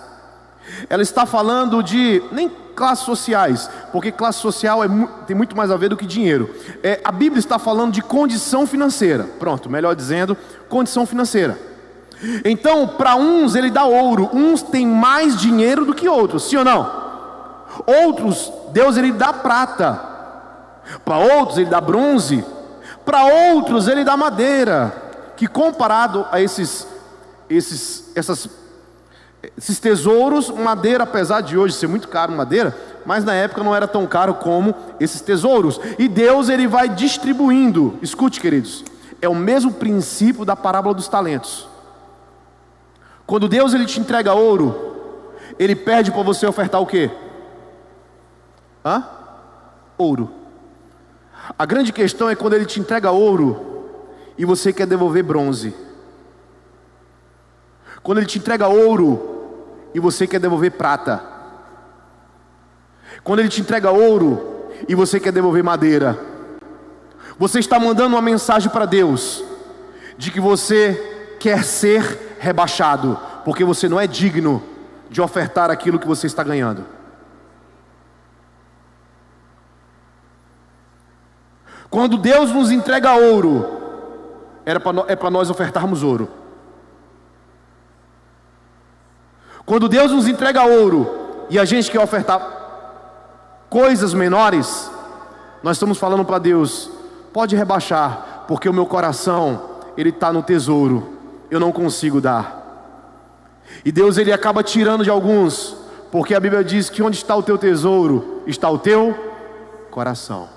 Ela está falando de, nem classes sociais, porque classe social tem muito mais a ver do que dinheiro. A Bíblia está falando de condição financeira. Pronto, melhor dizendo, condição financeira. Então, para uns ele dá ouro, uns têm mais dinheiro do que outros, sim ou não? Outros, Deus ele dá prata, para outros ele dá bronze, para outros ele dá madeira, que comparado a esses tesouros, madeira, apesar de hoje ser muito caro madeira, mas na época não era tão caro como esses tesouros. E Deus, ele vai distribuindo. Escute, queridos, é o mesmo princípio da parábola dos talentos. Quando Deus, ele te entrega ouro, ele pede para você ofertar o quê? Ouro. A grande questão é quando ele te entrega ouro e você quer devolver bronze. Quando ele te entrega ouro e você quer devolver prata. Quando ele te entrega ouro e você quer devolver madeira. Você está mandando uma mensagem para Deus de que você quer ser rebaixado, porque você não é digno de ofertar aquilo que você está ganhando. Quando Deus nos entrega ouro, é para nós ofertarmos ouro. Quando Deus nos entrega ouro e a gente quer ofertar coisas menores, nós estamos falando para Deus: pode rebaixar, porque o meu coração, ele está no tesouro, eu não consigo dar. E Deus, ele acaba tirando de alguns, porque a Bíblia diz que onde está o teu tesouro, está o teu coração.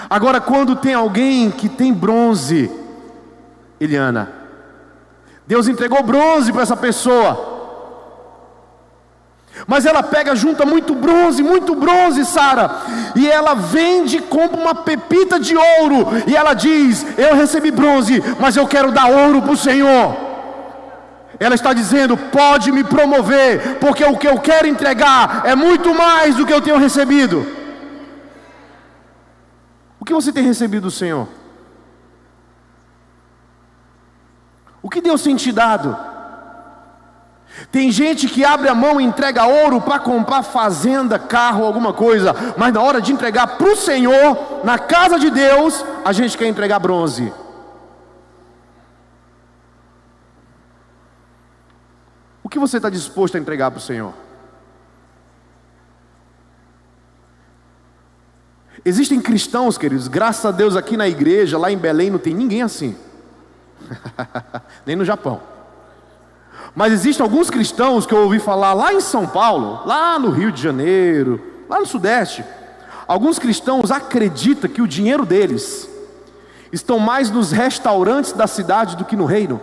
Agora, quando tem alguém que tem bronze, Eliana, Deus entregou bronze para essa pessoa, mas ela pega, junta muito bronze, Sara, e ela vende, compra uma pepita de ouro, e ela diz: eu recebi bronze, mas eu quero dar ouro para o Senhor. Ela está dizendo: pode me promover, porque o que eu quero entregar é muito mais do que eu tenho recebido. O que você tem recebido do Senhor? O que Deus tem te dado? Tem gente que abre a mão e entrega ouro para comprar fazenda, carro, alguma coisa, mas na hora de entregar para o Senhor, na casa de Deus, a gente quer entregar bronze. O que você está disposto a entregar para o Senhor? Existem cristãos, queridos, graças a Deus, aqui na igreja, lá em Belém, não tem ninguém assim. Nem no Japão. Mas existem alguns cristãos que eu ouvi falar lá em São Paulo, lá no Rio de Janeiro, lá no Sudeste. Alguns cristãos acreditam que o dinheiro deles estão mais nos restaurantes da cidade do que no reino.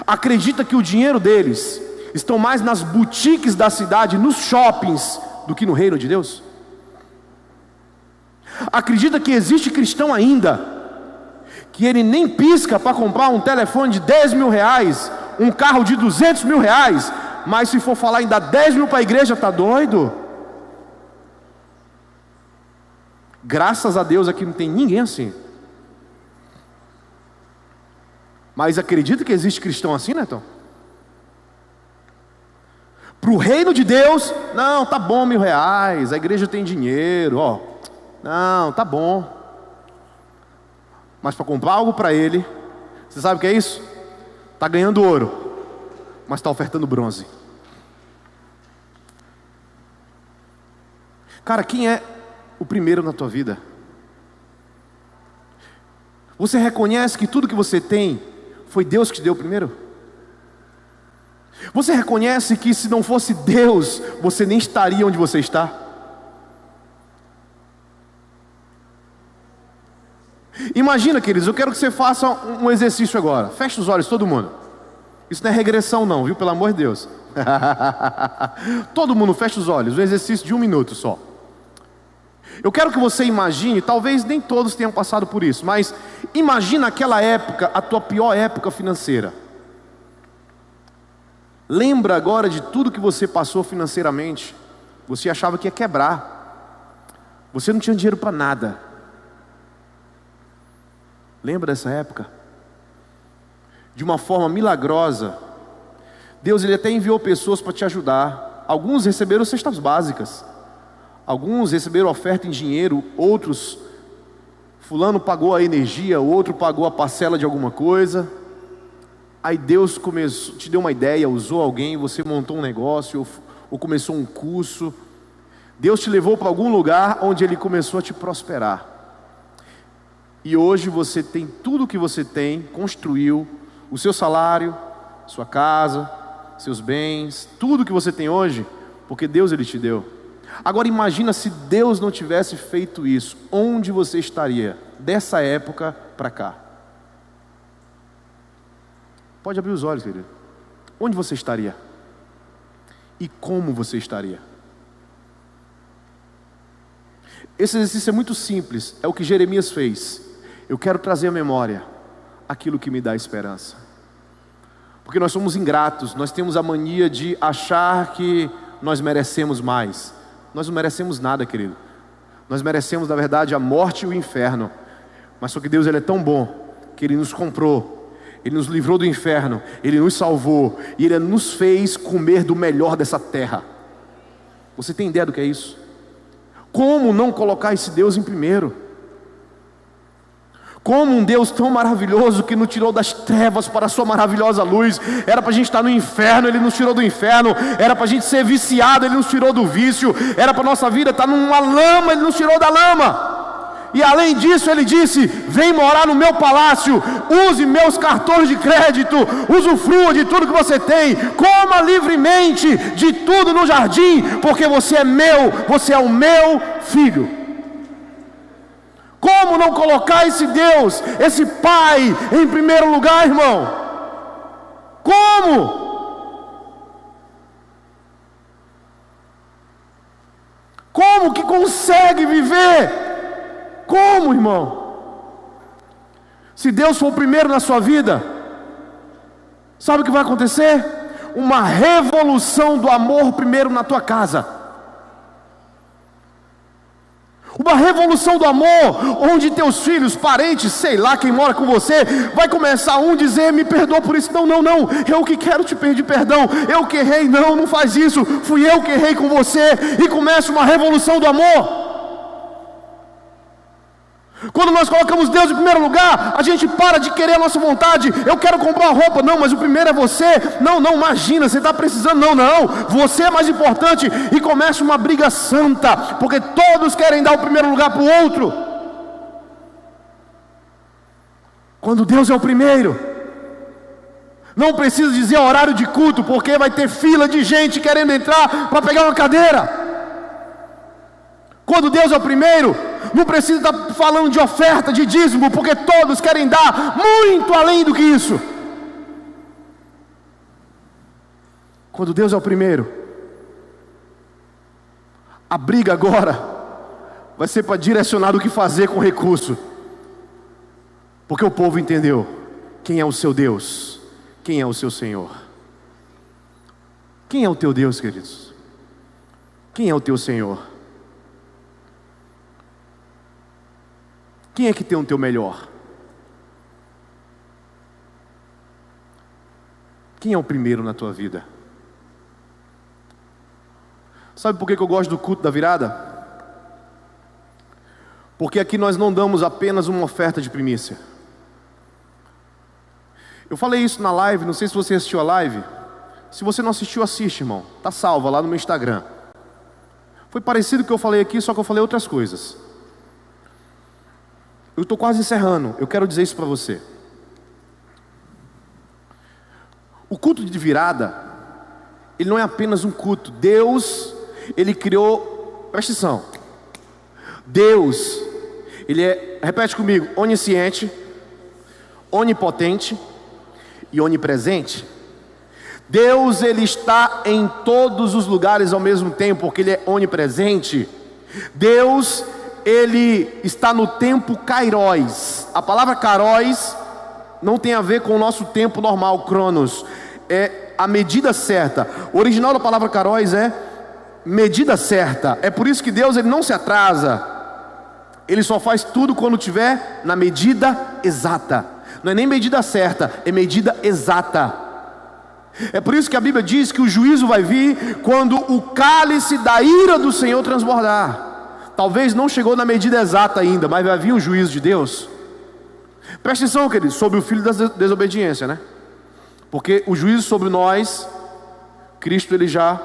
Acredita que o dinheiro deles estão mais nas boutiques da cidade, nos shoppings, do que no reino de Deus. Acredita que existe cristão ainda que ele nem pisca para comprar um telefone de 10 mil reais, um carro de 200 mil reais, mas se for falar em dar 10 mil para a igreja, está doido? Graças a Deus aqui não tem ninguém assim. Mas acredita que existe cristão assim, Netão? Para o reino de Deus, não, tá bom, 1.000 reais, a igreja tem dinheiro, ó, não, tá bom. Mas para comprar algo para ele, você sabe o que é isso? Está ganhando ouro, mas está ofertando bronze. Cara, quem é o primeiro na tua vida? Você reconhece que tudo que você tem foi Deus que te deu primeiro? Você reconhece que se não fosse Deus, você nem estaria onde você está? Imagina, queridos, eu quero que você faça um exercício agora. Feche os olhos, todo mundo. Isso não é regressão não, viu? Pelo amor de Deus. Todo mundo feche os olhos, um exercício de 1 minuto só. Eu quero que você imagine, talvez nem todos tenham passado por isso, mas imagina aquela época, a tua pior época financeira. Lembra agora de tudo que você passou financeiramente. Você achava que ia quebrar. Você não tinha dinheiro para nada. Lembra dessa época? De uma forma milagrosa, Deus, ele até enviou pessoas para te ajudar. Alguns receberam cestas básicas, alguns receberam oferta em dinheiro, outros, fulano pagou a energia, outro pagou a parcela de alguma coisa. Aí Deus te deu uma ideia, usou alguém, você montou um negócio, ou começou um curso. Deus te levou para algum lugar onde Ele começou a te prosperar. E hoje você tem tudo o que você tem, construiu o seu salário, sua casa, seus bens, tudo que você tem hoje, porque Deus Ele te deu. Agora imagina se Deus não tivesse feito isso, onde você estaria dessa época para cá? Pode abrir os olhos, querido. Onde você estaria? E como você estaria? Esse exercício é muito simples, é o que Jeremias fez. Eu quero trazer à memória aquilo que me dá esperança. Porque nós somos ingratos, nós temos a mania de achar que nós merecemos mais. Nós não merecemos nada, querido. Nós merecemos, na verdade, a morte e o inferno. Mas só que Deus Ele é tão bom que Ele nos comprou, Ele nos livrou do inferno, Ele nos salvou e Ele nos fez comer do melhor dessa terra. Você tem ideia do que é isso? Como não colocar esse Deus em primeiro? Como um Deus tão maravilhoso que nos tirou das trevas para a sua maravilhosa luz. Era para a gente estar no inferno, Ele nos tirou do inferno. Era para a gente ser viciado, Ele nos tirou do vício. Era para a nossa vida estar numa lama, Ele nos tirou da lama. E além disso Ele disse: vem morar no meu palácio, use meus cartões de crédito, usufrua de tudo que você tem, coma livremente de tudo no jardim, porque você é meu, você é o meu filho. Como não colocar esse Deus, esse Pai em primeiro lugar, irmão? Como? Como que consegue viver? Como, irmão? Se Deus for o primeiro na sua vida, sabe o que vai acontecer? Uma revolução do amor primeiro na tua casa. Uma revolução do amor, onde teus filhos, parentes, sei lá quem mora com você, vai começar um dizer: me perdoa por isso. Não, não, não, eu que quero te pedir perdão, eu que errei. Não, não faz isso, fui eu que errei com você. E começa uma revolução do amor. Quando nós colocamos Deus em primeiro lugar, a gente para de querer a nossa vontade. Eu quero comprar uma roupa, não, mas o primeiro é você. Não, não, imagina, você está precisando. Não, não, você é mais importante. E começa uma briga santa, porque todos querem dar o primeiro lugar para o outro. Quando Deus é o primeiro, não precisa dizer horário de culto, porque vai ter fila de gente querendo entrar para pegar uma cadeira. Quando Deus é o primeiro, não precisa estar falando de oferta, de dízimo, porque todos querem dar muito além do que isso. Quando Deus é o primeiro, a briga agora vai ser para direcionar o que fazer com o recurso. Porque o povo entendeu quem é o seu Deus, quem é o seu Senhor. Quem é o teu Deus, queridos? Quem é o teu Senhor? Quem é que tem o teu melhor? Quem é o primeiro na tua vida? Sabe por que eu gosto do culto da virada? Porque aqui nós não damos apenas uma oferta de primícia. Eu falei isso na live, não sei se você assistiu a live. Se você não assistiu, assiste, irmão. Está salva lá no meu Instagram. Foi parecido com o que eu falei aqui, só que eu falei outras coisas. Eu estou quase encerrando, eu quero dizer isso para você. O culto de virada, ele não é apenas um culto. Deus, Ele criou, presta atenção. Deus, Ele é, repete comigo, onisciente, onipotente e onipresente. Deus, Ele está em todos os lugares ao mesmo tempo, porque Ele é onipresente. Deus, Ele está no tempo kairos. A palavra kairos não tem a ver com o nosso tempo normal, cronos. É a medida certa. O original da palavra kairos é medida certa. É por isso que Deus, Ele não se atrasa. Ele só faz tudo quando tiver na medida exata. Não é nem medida certa, é medida exata. É por isso que a Bíblia diz que o juízo vai vir quando o cálice da ira do Senhor transbordar. Talvez não chegou na medida exata ainda, mas vai vir o juízo de Deus. Preste atenção, querido, sobre o filho da desobediência, né? Porque o juízo sobre nós, Cristo, Ele já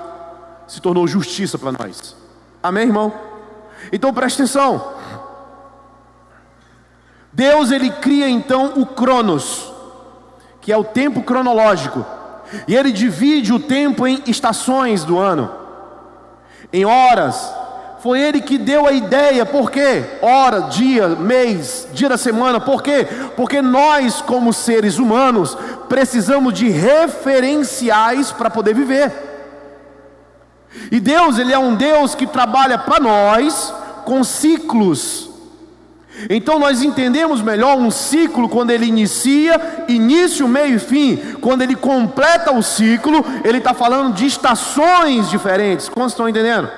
se tornou justiça para nós. Amém, irmão? Então preste atenção. Deus, ele cria então o Cronos, que é o tempo cronológico, e ele divide o tempo em estações do ano, em horas. Foi ele que deu a ideia. Por quê? Hora, dia, mês, dia da semana. Por quê? Porque nós, como seres humanos, precisamos de referenciais para poder viver. E Deus, ele é um Deus que trabalha para nós com ciclos. Então nós entendemos melhor um ciclo quando ele inicia, início, meio e fim. Quando ele completa o ciclo, ele está falando de estações diferentes. Quantos estão entendendo?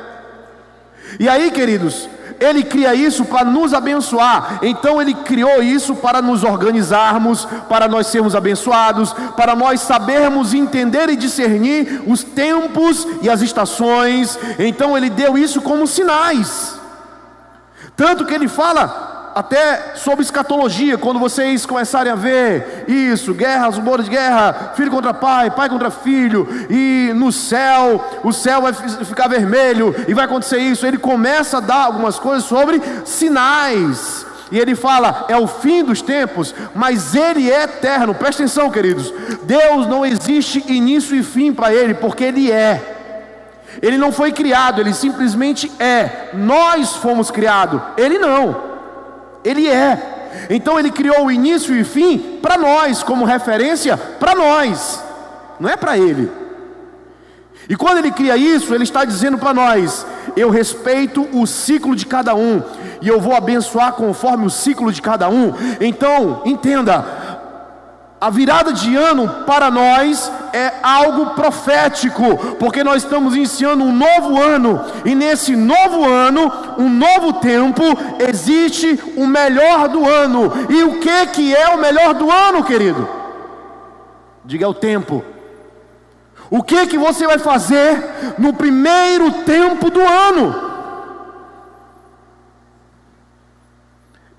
E aí, queridos, ele cria isso para nos abençoar. Então ele criou isso para nos organizarmos, para nós sermos abençoados, para nós sabermos entender e discernir os tempos e as estações. Então ele deu isso como sinais. Tanto que ele fala até sobre escatologia, quando vocês começarem a ver isso, guerras, rumores de guerra, filho contra pai, pai contra filho, e no céu, o céu vai ficar vermelho, e vai acontecer isso. Ele começa a dar algumas coisas sobre sinais, e ele fala, é o fim dos tempos, mas ele é eterno. Presta atenção, queridos, Deus não existe início e fim para ele, porque ele é. Ele não foi criado, ele simplesmente é. Nós fomos criados, ele não. Ele é. Então ele criou o início e fim para nós, como referência para nós, não é para ele. E quando ele cria isso, ele está dizendo para nós: eu respeito o ciclo de cada um, e eu vou abençoar conforme o ciclo de cada um. Então, entenda, a virada de ano para nós é algo profético, porque nós estamos iniciando um novo ano, e nesse novo ano, um novo tempo, existe o melhor do ano. E o que é o melhor do ano, querido? Diga, é o tempo. O que você vai fazer no primeiro tempo do ano?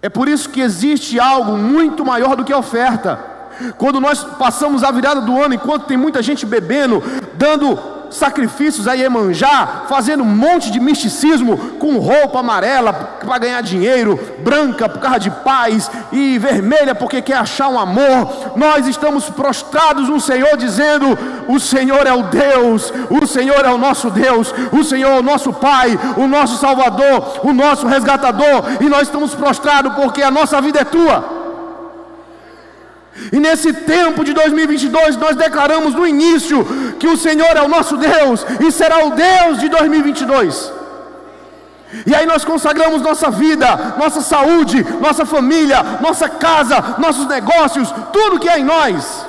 É por isso que existe algo muito maior do que a oferta. Quando nós passamos a virada do ano, enquanto tem muita gente bebendo, dando sacrifícios a Iemanjá, fazendo um monte de misticismo, com roupa amarela para ganhar dinheiro, branca por causa de paz, e vermelha porque quer achar um amor, nós estamos prostrados no Senhor, dizendo: o Senhor é o Deus, o Senhor é o nosso Deus, o Senhor é o nosso Pai, o nosso Salvador, o nosso resgatador, e nós estamos prostrados porque a nossa vida é tua. E nesse tempo de 2022, nós declaramos no início que o Senhor é o nosso Deus e será o Deus de 2022. E aí nós consagramos nossa vida, nossa saúde, nossa família, nossa casa, nossos negócios, tudo que é em nós.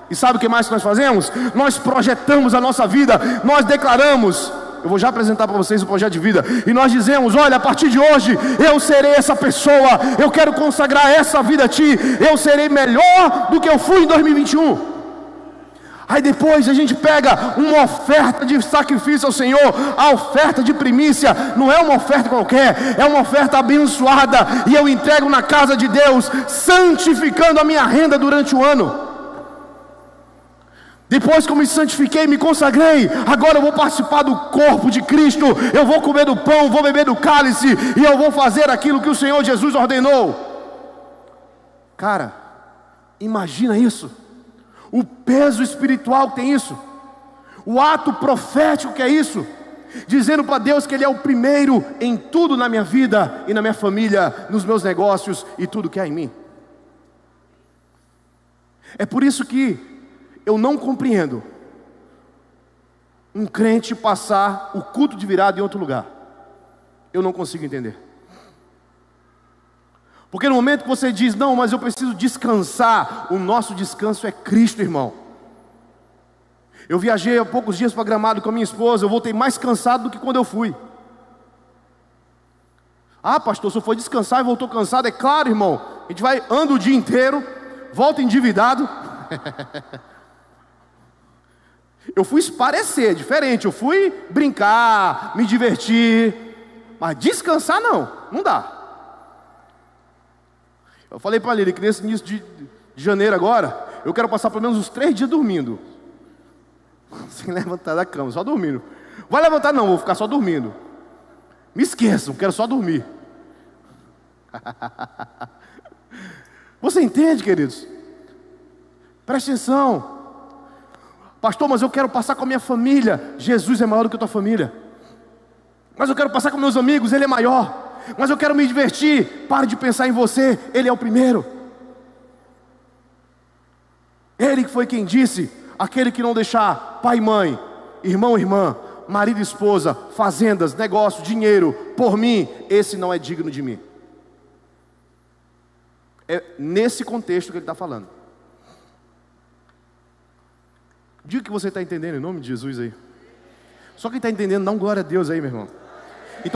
E sabe o que mais nós fazemos? Nós projetamos a nossa vida, nós declaramos. Eu vou já apresentar para vocês o projeto de vida. E nós dizemos: olha, a partir de hoje eu serei essa pessoa, eu quero consagrar essa vida a ti, eu serei melhor do que eu fui em 2021. Aí depois a gente pega uma oferta de sacrifício ao Senhor. A oferta de primícia não é uma oferta qualquer, é uma oferta abençoada, e eu entrego na casa de Deus, santificando a minha renda durante o ano. Depois que eu me santifiquei, me consagrei, agora eu vou participar do corpo de Cristo. Eu vou comer do pão, vou beber do cálice, e eu vou fazer aquilo que o Senhor Jesus ordenou. Cara, imagina isso. O peso espiritual que tem isso, o ato profético que é isso, dizendo para Deus que Ele é o primeiro em tudo na minha vida e na minha família, nos meus negócios e tudo que há em mim. É por isso que eu não compreendo um crente passar o culto de virada em outro lugar. Eu não consigo entender. Porque no momento que você diz: não, mas eu preciso descansar, o nosso descanso é Cristo, irmão. Eu viajei há poucos dias para Gramado com a minha esposa, eu voltei mais cansado do que quando eu fui. Ah, pastor, se eu for descansar e voltou cansado? É claro, irmão, a gente anda o dia inteiro, volta endividado. Eu fui esparecer, diferente, eu fui brincar, me divertir, mas descansar não dá. Eu falei para ele que nesse início de janeiro agora, eu quero passar pelo menos uns 3 dias dormindo, sem levantar da cama, só dormindo. Vai levantar não, vou ficar só dormindo. Me esqueçam, quero só dormir. Você entende, queridos? Preste atenção. Pastor, mas eu quero passar com a minha família. Jesus é maior do que a tua família. Mas eu quero passar com meus amigos, Ele é maior. Mas eu quero me divertir. Pare de pensar em você, Ele é o primeiro. Ele foi quem disse: aquele que não deixar pai e mãe, irmão e irmã, marido e esposa, fazendas, negócio, dinheiro, por mim, esse não é digno de mim. É nesse contexto que ele está falando. Diga que você está entendendo em nome de Jesus aí. Só quem está entendendo, dá um glória a Deus aí, meu irmão.